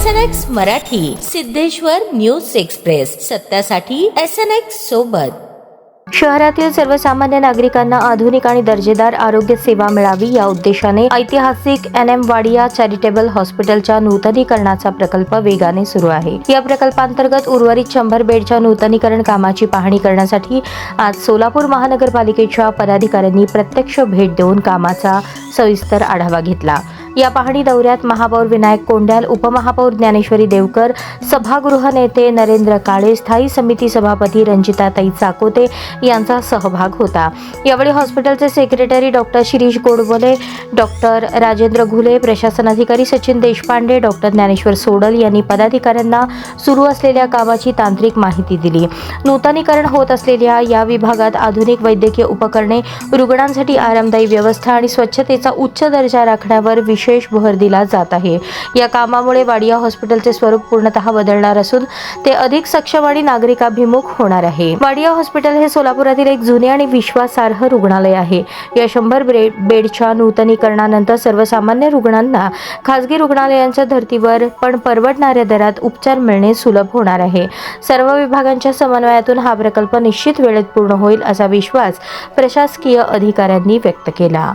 SNX Marathi, Siddheshwar news express, सत्यासाठी SNX सोबत। शहरातील सर्वसामान्य नागरिकांना आधुनिक आणि दर्जेदार आरोग्य सेवा मिळावी या उद्देशाने ऐतिहासिक NM वाडिया चॅरिटेबल हॉस्पिटलच्या नूतनीकरणाचा प्रकल्प वेगाने सुरू आहे। या प्रकल्पांतर्गत उर्वरित 100 बेडच्या नूतनीकरण कामाची पाहणी करण्यासाठी आज सोलापूर महानगरपालिकेच्या पदाधिकाऱ्यांनी प्रत्यक्ष भेट देऊन कामाचा सविस्तर आढावा घेतला। या पाहणी दौऱ्यात महापौर विनायक कोंड्याल, उपमहापौर ज्ञानेश्वरी देवकर, सभागृह नेते नरेंद्र काळे, स्थायी समिती सभापती रंजिताताई चाकोते यांचा सहभाग होता। यावेळी हॉस्पिटलचे secretary doctor Shirish Godbole, doctor Rajendra Ghule, प्रशासन अधिकारी सचिन देशपांडे, डॉक्टर ज्ञानेश्वर सोडल यांनी पदाधिकाऱ्यांना सुरू असलेल्या कामाची तांत्रिक माहिती दिली। नूतनीकरण होत असलेल्या या विभागात आधुनिक वैद्यकीय उपकरणे, रुग्णांसाठी आरामदायी व्यवस्था आणि स्वच्छतेचा उच्च दर्जा राखण्यावर विशेष भर दिला जात आहे। या कामामुळे वाडिया हॉस्पिटलचे स्वरूप पूर्णतः बदलणार असून ते अधिक सक्षम आणि नागरिकाभिमुख होणार आहे। वाडिया हॉस्पिटल हे सोलापुरातील एक जुने आणि विश्वासार्ह रुग्णालय आहे। या 100 बेडच्या नूतनीकरणानंतर सर्वसामान्य रुग्णांना खासगी रुग्णालयांच्या धर्तीवर पण परवडणाऱ्या दरात उपचार मिळणे सुलभ होणार आहे। सर्व विभागांच्या समन्वयातून हा प्रकल्प निश्चित वेळेत पूर्ण होईल असा विश्वास प्रशासकीय अधिकाऱ्यांनी व्यक्त केला।